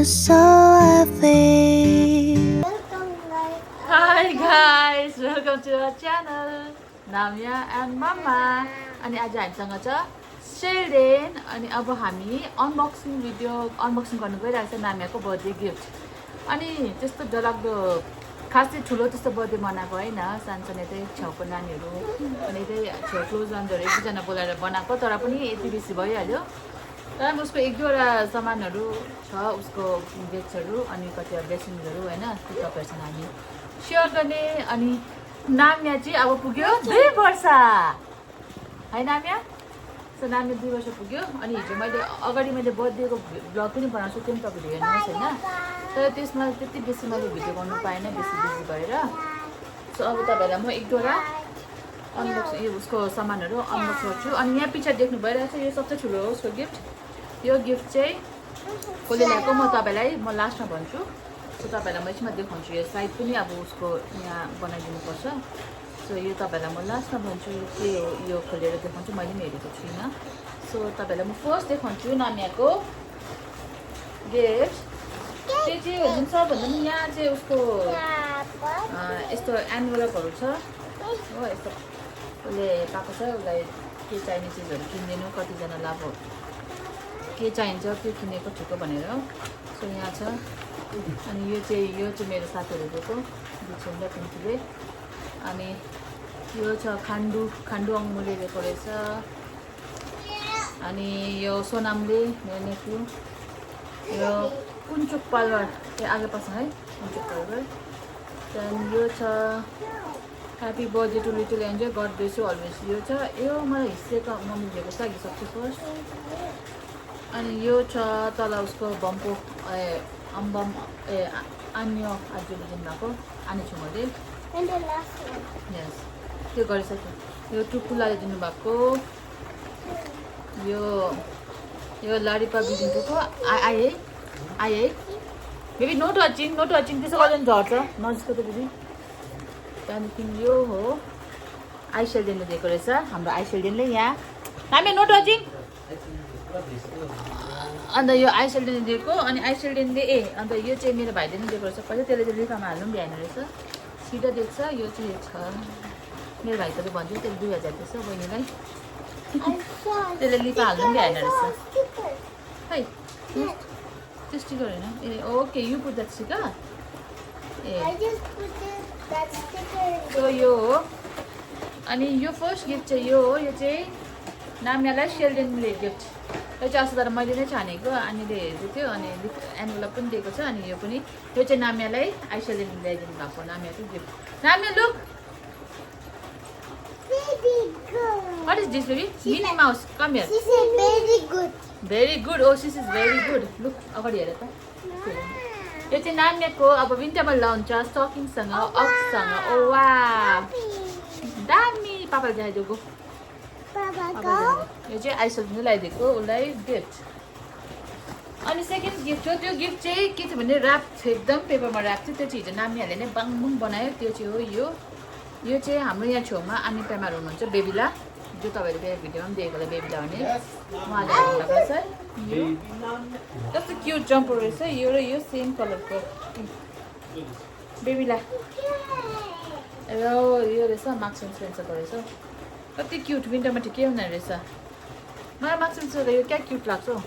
so I feel. Hi guys, welcome to our channel Namya and Mama. अनि आज हामीसँग छ शेल्डेन अनि अब हामी अनबक्सिङ गर्नु गइरहेको छ नाम्याको बर्थडे गिफ्ट। अनि त्यस्तो डरलाग्दो खासै ठुलो त्यस्तो बर्थडे मनाएको होइन, सानसानो चाहिँ छेउको नानीहरू अनि त्यही छेउ क्लोज फ्रेन्डहरू एक दुईजना बोलाएर बनाएको, तर पनि यति बेसी भइहाल्यो। तर पनि उसको एक दुईवटा सामानहरू छ, उसको गिफ्ट्सहरू अनि कतिवटा ब्लेसिङ्सहरू होइन, त्यो तपाईँहरूसँग हामी सेयर गर्ने। अनि नाम्या चाहिँ अब पुग्यो 2 वर्ष है नाम्या। सो नाम्या 2 वर्ष पुग्यो। अनि हिजो अगाडि मैले बर्थडेको ब्लग पनि बनाएको छु, त्यो पनि तपाईँले हेर्नुहोस् होइन। तर त्यसमा त्यति बेसी मैले भिडियो गर्नु पाएन, बेसी बिजी भएर। सो अब तपाईँहरूलाई म एक दुईवटा अनबक्स उसको सामानहरू अनबक्स गर्छु। अनि यहाँ पछाडि देख्नु भइरहेको छ, यो सबसे ठुलो हो उसको गिफ्ट। यो गिफ्ट चाहिँ कसले ल्याएको म लास्टमा भन्छु। सो तपाईँहरूलाई म यसमा देखाउँछु, यो साइड पनि अब उसको यहाँ बनाइदिनुपर्छ। सो यो तपाईँहरूलाई म लास्टमा भन्छु के हो, यो खोलेर देखाउँछु, मैले पनि हेरेको छुइनँ। सो तपाईँहरूलाई म फर्स्ट देखाउँछु नाम्याको गिफ्ट। त्यो चाहिँ हुन्छ भन्दा पनि यहाँ चाहिँ उसको यस्तो एन्भलपहरू छ हो, यस्तो उसले पाएको छ। उसलाई के चाहिने चिजहरू किनिदिनु, कतिजनालाई अब के चाहिन्छ त्यो किनेको ठिको भनेर। सो यहाँ छ। अनि यो चाहिँ मेरो साथीहरू दिएको बिचुन्दा पिन्कीले। अनि यो छ खान्डु अङ्मुले दिएको रहेछ। अनि यो सोनामले मेरो नेफ्यू। यो कुञ्चुक पालर त्यो आगे पास है, कुञ्चुक पालर। त्यहाँदेखि यो छ happy birthday to little angel, God bless you always. यो छ, यो मलाई हिस्सेको मम्मी दिएको छ कि सक्छु फर्स्ट। अनि यो छ तल उसको बम्पो अम्बम आन्यो आजले दिनुभएको, आने छु मैले। यस, त्यो गरिसक्यो। यो टुकुलाले दिनुभएको। यो लडिपा बिदिनको आए बेबी, नो टचिङ त्यसो गर्दा पनि झर्छ, नजिकको त दिदी। त्यहाँदेखि यो हो आइसेल्डेनले दिएको रहेछ, हाम्रो आइसेल्डेनले। यहाँ हामी नो टचिङ। अन्त यो आइसेल्डेनले दिएको। अनि आइसेल्डेनले अन्त यो चाहिँ मेरो भाइले पनि दिएको रहेछ पहिला, त्यसले चाहिँ लिफामा हाल्नु पनि भ्याएन रहेछ, सिधा देख्छ। यो चाहिँ छ मेरो भाइ, तपाईँ भन्छु त्यसले 2000 दिएछ बहिनीलाई, त्यसले लिफा हाल्नु पनि भ्याएन रहेछ। खै त्यो स्टिकर होइन ए, okay you put that sticker. यो हो। अनि यो फर्स्ट गिफ्ट चाहिँ यो हो, यो चाहिँ नाम्यालाई शेल्डेनले गिफ्ट। यो चाहिँ अस्ति तर मैले नै छानेको, आनीले हेरेको थियो। अनि एन्भलप पनि दिएको छ। अनि यो चाहिँ नाम्यालाई आइसेल्डेनले ल्याइदिनु भएको नाम्याको गिफ्ट। Namya look, what is this baby? Minnie Mouse, come here. She said very good. Very good. Oh, this is very good. Look, अगाडि हेर त। यो चाहिँ नाम्याको अब विन्टरमा लाउँछ स्टकिङसँग, अक्ससँग। ओ वाह, दामी। पापाले देखाइदिएको। यो चाहिँ आइसेल्डेनले ल्याइदिएको उसलाई गिफ्ट। अनि सेकेन्ड गिफ्ट हो, त्यो गिफ्ट चाहिँ के थियो भने ऱ्याप थियो, एकदम पेपरमा ऱ्याप थियो। त्यो चाहिँ हिजो नाम्याहरूले नै बाङबुङ बनायो। त्यो चाहिँ हो यो चाहिँ हाम्रो यहाँ छेउमा आनी पेमार हुनुहुन्छ बेबिला, जो तपाईँहरूले भिडियोमा पनि देखेको होला, बेबिला भने उहाँले हाल्नुभएको छ। यो कस्तो क्युट जम्पर रहेछ, यो र यो सेम कलरको बेबिला। र यो रहेछ मार्क्स एन्ड स्पेन्सरको रहेछ, कति क्युट, विन्टरमा ठिकै हुने रहेछ। मलाई मार्क्स एन्ड स्पेन्सर यो क्या क्युट लाग्छ हौ।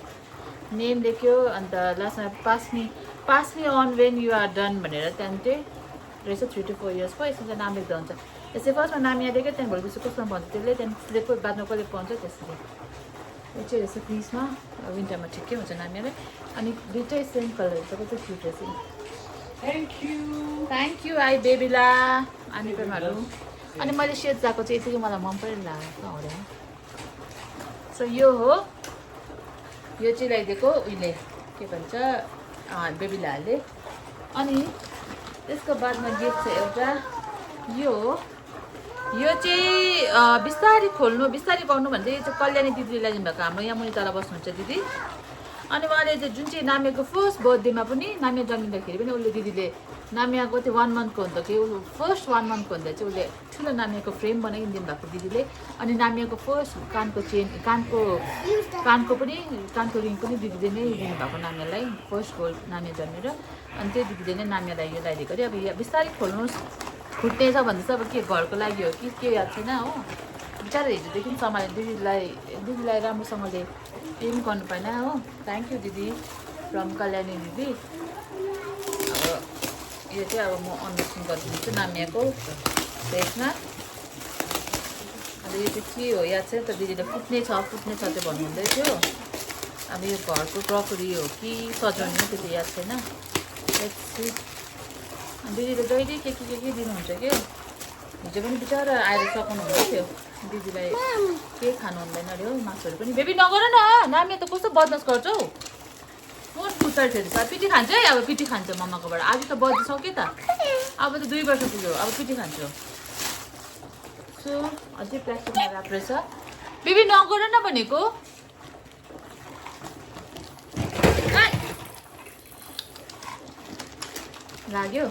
नेम लेख्यो, अन्त लास्टमा pass me on when you are done भनेर त्यहाँदेखि रहेछ 3 to 4 इयर्सको। यसमा चाहिँ नाम लेख्दा हुन्छ। यसै फर्स्टमा नाम्या दिएको, त्यहाँदेखि भोलिपछि कसमा भन्छ त्यसले, त्यहाँदेखि स्लिपको बादमा कसले पाउँछ त्यसरी। यो चाहिँ रहेछ क्रिसमा, विन्टरमा ठिकै हुन्छ नाम्यालाई। अनि दुइटै सेम कलर छ, कस्तो क्युट रहेछ। थ्याङ्क यू आई बेबिला आनी पेमाहरू। अनि मैले सेट जाएको चाहिँ यतिकै मलाई मन पनि लागेको हो। सो यो हो, यो चाहिँ ल्याइदिएको उहिले के भन्छ बेबिलाहरूले। अनि त्यसको बादमा गिफ्ट छ एउटा, यो चाहिँ बिस्तारै खोल्नु बिस्तारै गर्नु भन्दै यो चाहिँ कल्याणी दिदीले ल्याइदिनु भएको, हाम्रो यहाँ मुनि तल बस्नुहुन्छ दिदी। अनि उहाँले जुन चाहिँ नाम्याको फर्स्ट बर्थडेमा पनि नाम्या जन्मिँदाखेरि पनि उसले दिदीले नाम्याको त्यो 1 मन्थको हुँदाखेरि फर्स्ट 1 मन्थको हुँदा चाहिँ उसले ठुलो नाम्याको फ्रेम बनाइदिनु भएको दिदीले अनि नाम्याको फर्स्ट कानको चेन कानको रिङ पनि दिदीले नै दिनुभएको नाम्यालाई फर्स्ट गोल्ड नाम्या जन्मेर अनि त्यो दिदीले नै नाम्यालाई यो लगाइदिएको अरे अब यहाँ बिस्तारै खोल्नुहोस् फुट्नेछ भन्दैछ अब के घरको लागि हो कि के याद छैन हो बिचरा हिजोदेखि सम्हालेँ दिदीलाई राम्रोसँगले केही पनि गर्नु पाएन हो थ्याङ्क यू दिदी फ्रम कल्याणी दिदी अब यो चाहिँ अब म अनबक्सिङ गरिदिन्छु नाम्याको फेसमा अब यो चाहिँ के हो याद छैन त दिदीले फुट्ने छ त्यो भन्नुहुँदै थियो अब यो घरको क्रकरी हो कि सजाउने त्यो चाहिँ याद छैन दिदीले जहिले के दिनुहुन्छ क्या हिजो पनि बिचरा आएर सघाउनु हुँदै थियो दिदीलाई के खानु हुँदैन अरे हौ मासुहरू पनि बेबी नगर न नाम्या त कस्तो बदमास गर्छौ मोस्ट पुच्चाइ थियो त पिटी खान्छ है अब पिटी खान्छ मम्माकोबाट आज त बर्थडे सक्यो त अब त 2 वर्ष पुग्यो अब पिटी खान्छु सो अझै प्लास्टिकमा राख रहेछ बेबी नगर न भनेको लाग्यो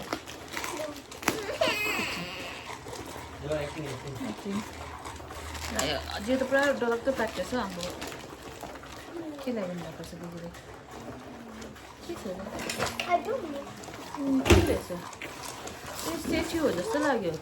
अझै त पुरा डरलाग्दो प्र्याक्टिस छ हाम्रो के लगाइदिनु भएको छ दिदीले के छ के रहेछ यो स्ट्याच्यु हो जस्तो लाग्यो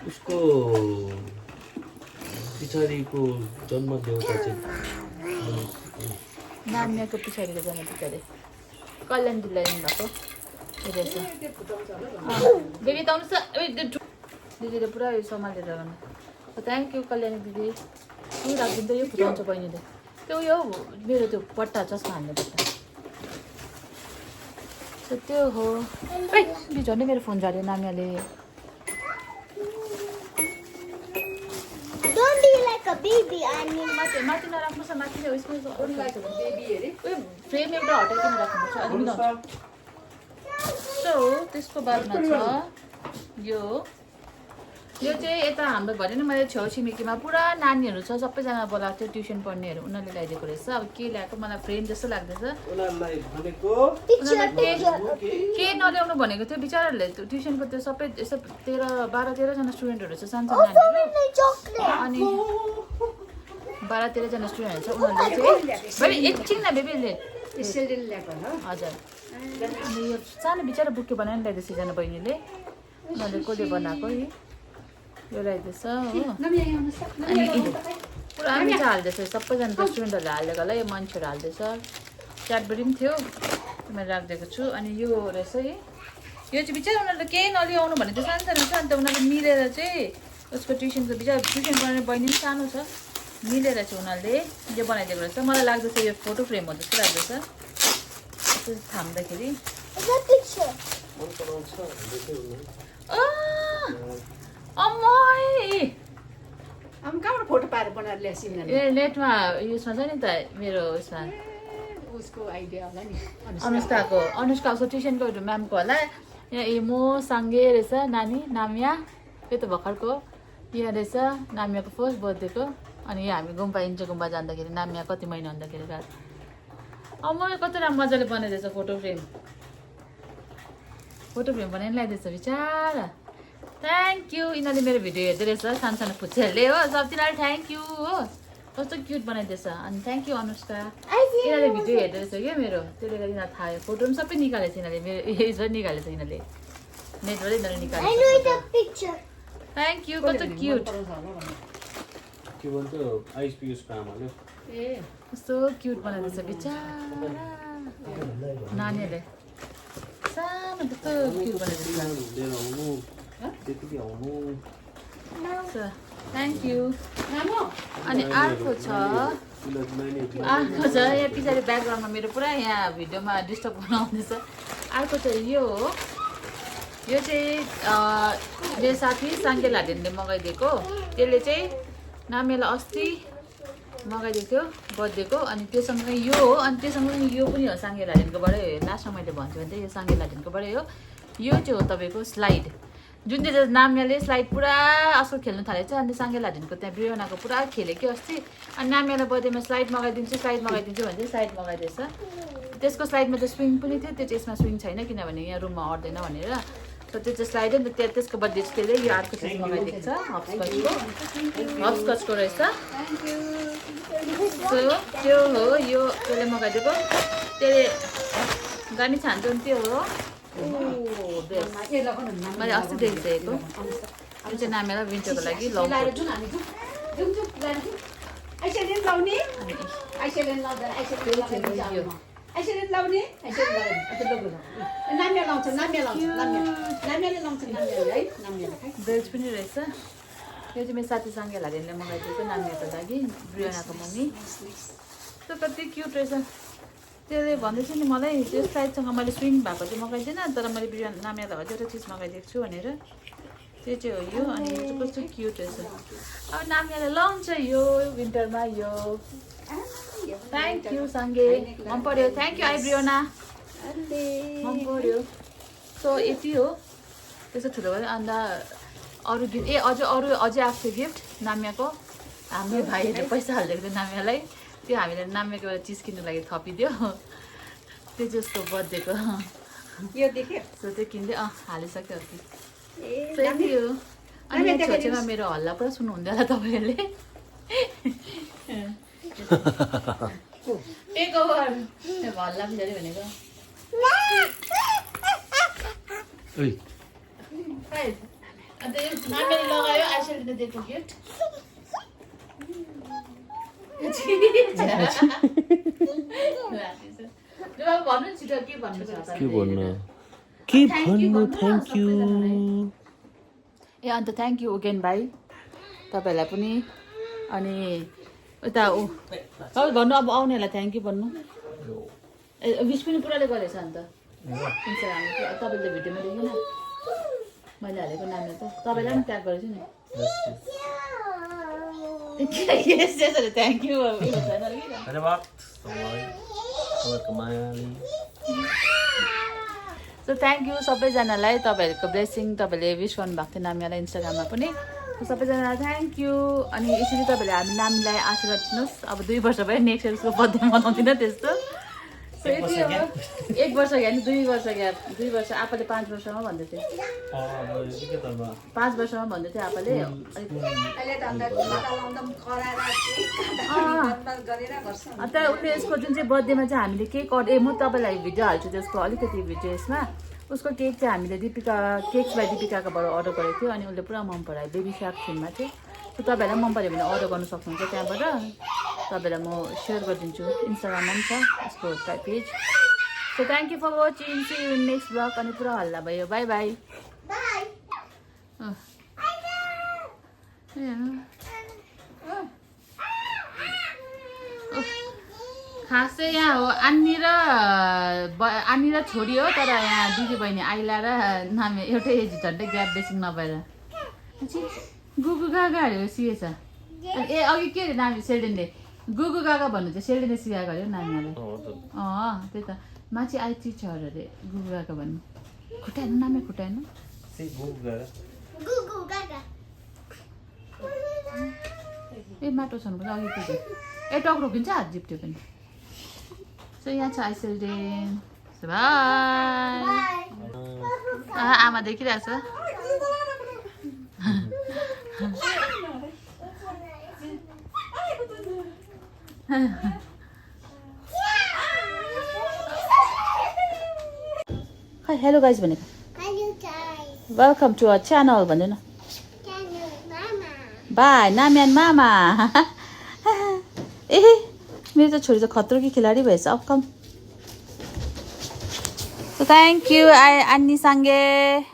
उसको पछाडिको जन्म देवता चाहिँ नाम्याको पछाडिको जन्म पछाडि कल्याण दिदीलाई दिनुभएको रहेछ बेबी त आउनुहोस् दिदीले पुरा यो सम्हालेर गर्नु थ्याङ्क यू कल्याणी दिदी यहीँ राखिदिन्छ यो फुटाउँछ बहिनीले त्यो यो मेरो त्यो पट्टा चस्मा हान्ने पट्टा त्यो हो झन् मेरो फोन झऱ्यो नाम्याले माथि नराख्नुहोस् न माथि उयसमा फ्रेम एउटा हटाइकन राख्नुपर्छ सो त्यसको बादमा छ यो चाहिँ यता हाम्रो भने नि मैले छेउछिमेकीमा पुरा नानीहरू छ सबैजना बोलाएको थियो ट्युसन पढ्नेहरू उनीहरूले ल्याइदिएको रहेछ अब के ल्याएको मलाई फ्रेम जस्तो लाग्दैछ के नल्याउनु भनेको थियो बिचराहरूले ट्युसनको त्यो सबै यस्तो 12-13जना स्टुडेन्टहरू छ सानो नानीहरू अनि 12-13जना स्टुडेन्टहरू छ उनीहरूले चाहिँ एकछिन न बेबीले हजुर अनि यो सानो बिचरा बुके बनाएर ल्याइदिएछ एकजना बहिनीले उनीहरूले कसले बनाएको यो ल्याइदिएछ हो अनि पुरा मिठो हाल्दैछ सबैजना रेस्टुरेन्टहरूले हालिदिएको होला यो मान्छेहरू हाल्दैछ क्याडबरी पनि थियो मैले राखिदिएको छु अनि यो रहेछ है यो चाहिँ बिचरा उनीहरूले केही नल्याउनु भनेको सानो छ अन्त उनीहरूले मिलेर चाहिँ उसको ट्युसनको बिचरा ट्युसन पढाउने बहिनी पनि सानो छ मिलेर चाहिँ उनीहरूले यो बनाइदिएको रहेछ मलाई लाग्दैछ यो फोटो फ्रेम हो जस्तो लाग्दैछ थाम्दाखेरि कहाँबाट फोटो पारेर बनाएर ल्याएपछि ए नेटमा उयसमा छ नि त मेरो उसमा उसको आइडिया होला नि अनुष्काको ट्युसनको म्यामको होला यहाँ म सँगै रहेछ नानी नाम्या त्यो त भर्खरको यहाँ रहेछ नाम्याको फर्स्ट बर्थडेको अनि यहाँ हामी गुम्बा जाँदाखेरि नाम्या कति महिना हुँदाखेरि रात म कति राम्रो मजाले बनाइदिएछ फोटो फ्रेम बनाइ ल्याइदिएछ बिचारा थ्याङ्क यू यिनीहरूले मेरो भिडियो हेर्दै रहेछ सानो फुच्चेहरूले हो सबतिनीहरू थ्याङ्क यू हो कस्तो क्युट बनाइदिएछ अनि थ्याङ्क यू अनुष्का यिनीहरूले भिडियो हेर्दै रहेछ क्या मेरो त्यसले गर्दा यिनीहरू थाहा फोटो पनि सबै निकालेछ यिनीहरूले मेरो यसरी निकालेछ यिनीहरूले नेटबाटै यिनीहरूले निकालेछ थ्याङ्क यू कस्तो क्युट के भन्छ आइसपिएसको आमाले कस्तो क्युट बनाइदिएछ बिचारा नानीहरूले सानो त्यस्तो क्युट बनाइदिएछ थ्याङ्क यू अनि अर्को छ यहाँ पछाडि ब्याकग्राउन्डमा मेरो पुरा यहाँ भिडियोमा डिस्टर्ब गर्न आउँदैछ अर्को चाहिँ यो हो यो चाहिँ मेरो साथी साङ्गे लादेनले मगाइदिएको त्यसले चाहिँ नाम्यालाई अस्ति मगाइदिएको थियो बर्थडेको अनि त्योसँगै यो हो अनि त्योसँगै यो पनि हो साङ्गे लाडेनकोबाटै हो लास्टमा मैले भन्छु भने चाहिँ यो साङ्गे लाडेनकोबाटै हो यो चाहिँ हो तपाईँको स्लाइड जुन चाहिँ नाम्याले स्लाइड पुरा असल खेल्नु थालेको छ अनि साङ्गे लाडेनको त्यहाँ बियोनाको पुरा खेलेको अस्ति अनि नाम्यालाई बर्थडेमा स्लाइड मगाइदिन्छु भने चाहिँ स्लाइड मगाइदिएछ त्यसको स्लाइडमा चाहिँ स्विङ पनि थियो त्यो चाहिँ यसमा स्विङ छैन किनभने यहाँ रुममा अट्दैन भनेर सो त्यो चाहिँ स्लाइड नि त त्यसको बर्थडे चाहिँ त्यसले यो आर्टको चिज मगाइदिएको छ हप्सकचको रहेछ सो त्यो हो यो त्यसले मगाइदिएको त्यसले दामी छान्छ नि त्यो हो मैले अस्ति देखिसकेको त्यो चाहिँ नामेर विन्टरको लागि बेल्ट पनि रहेछ यो चाहिँ मेरो साथी साङ्गेहरूले मगाइदिएको नानीहरूको लागि ब्रियोनाको मम्मी त्यो कति क्युट रहेछ त्यसले भन्दैछ नि मलाई त्यो साइडसँग मैले स्विङ भएको चाहिँ मगाइदिनँ तर मैले नानीहरूलाई एउटा चिज मगाइदिएको छु भनेर त्यो चाहिँ हो यो अनि यो चाहिँ कस्तो क्युट रहेछ अब नानीहरूले लाउँछ यो विन्टरमा यो थ्याङ्क यू साङ्गे मन पऱ्यो थ्याङ्क यू ब्रियोना मन पऱ्यो सो यति हो त्यसो ठुलो भयो अन्त अरू गिफ्ट अझै आएको थियो गिफ्ट नाम्याको हाम्रो भाइहरूले पैसा हालिदिएको थियो नाम्यालाई त्यो हामीले नाम्याको एउटा चिज किन्नु लागि थपिदियो त्यो जस्तो बर्थडेको यो देख्यो सो त्यो किन्दै हालिसक्यो अस्ति सो यति हो अनि यहाँ छेउछेउमा मेरो हल्ला पुरा सुन्नुहुँदै होला तपाईँहरूले टेक ओभर हल्ला बिचारी भनेको अन्त यो नानीले लगायो आइसकेर दिएको गिफ्ट भन्नु छिटो के भन्नु थ्याङ्क यू ए अन्त थ्याङ्क यू अगेन भाइ तपाईँहरूलाई पनि अनि यता तपाईँ भन्नु अब आउनेहरूलाई थ्याङ्क यू भन्नु ए विस पनि पुराले गरेछ अन्त इन्स्टाग्राममा तपाईँले भिडियोमा देखेन मैले हालेको नामले त तपाईँलाई पनि ट्याग गरेको छु नि thank you so thank you सबैजनालाई तपाईँहरूको ब्लेसिङ तपाईँले विस गर्नुभएको थियो नामीलाई इन्स्टाग्राममा पनि सबैजनालाई थ्याङ्क यू अनि यसरी तपाईँले हामी नामीलाई आशीर्वाद दिनुहोस् अब 2 वर्ष भयो नेक्स्ट इयर उसको बर्थडे मनाउँदिनँ त्यस्तो सो यति अब 1 वर्ष ग्याप 2 वर्ष ग्याप 2 वर्ष आपाले 5 वर्षमा भन्दै थियो 5 वर्षमा भन्दै थियो आपाले तर उसले यसको जुन चाहिँ बर्थडेमा चाहिँ हामीले केक म तपाईँलाई भिडियो हाल्छु त्यसको अलिकति भिडियो यसमा उसको केक चाहिँ हामीले केक्स बाई दिपिकाकोबाट अर्डर गरेको थियो अनि उसले पुरा मन परायो बेबी सार्क थिममा थियो सो तपाईँहरूलाई मन पऱ्यो भने अर्डर गर्नु सक्नुहुन्छ त्यहाँबाट तपाईँलाई म सेयर गरिदिन्छु इन्स्टाग्राममा पनि छ उसको page so thank you for watching see you in next vlog अनि पुरा हल्ला भयो बाई बाई खास चाहिँ यहाँ हो आन्नी र छोरी हो तर यहाँ दिदी बहिनी आइला र नामे एउटै एज झन्डै ग्याप बेसी नभएर गुगु गागाहरू सिकेछ ए अघि के अरे नामी सेल्डेनले गुगु गागा भन्नु चाहिँ सेल्डेनले सिकाएको अरे नानीलाई त्यही त माथि आइटी छ अरे गुगु गागा भन्नु खुट्टाएन नामै खुट्टाएन ए माटो छनुपर्छ अघि त्यो ए टक रोकिन्छ हात जिप्ट्यो पनि सो यहाँ छ आइसेल्डेन बाई आमा देखिरहेको छ खै हेलो गाइज भनेको वेलकम टु आवर च्यानल भन्नु न बाई नामी एन्ड मामा ए मेरो त छोरी त खतरो कि खिलाडी भएछ अक्कम सो थ्याङ्क यू आन्नी साङ्गे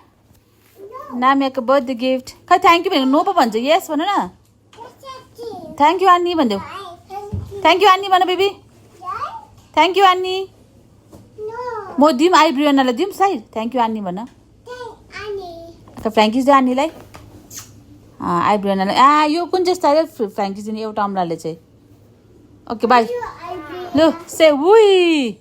नामीको बर्थडे गिफ्ट खै थ्याङ्क यू भनेको नो पो भन्छ यस भन न थ्याङ्क यू आन्नी भनिदेऊ थ्याङ्क यू आन्नी भन बेबी थ्याङ्क यू आन्नी म दिउँ ब्रियोनालाई दिउँ साइड थ्याङ्क यू आन्नी भन फ्रेङ्किस दियो आन्नीलाई ब्रियोनालाई यो कुन चाहिँ स्टाइल फ्रेङ्किस दिने एउटा अमलाले चाहिँ Okay, bye. Look, say wee.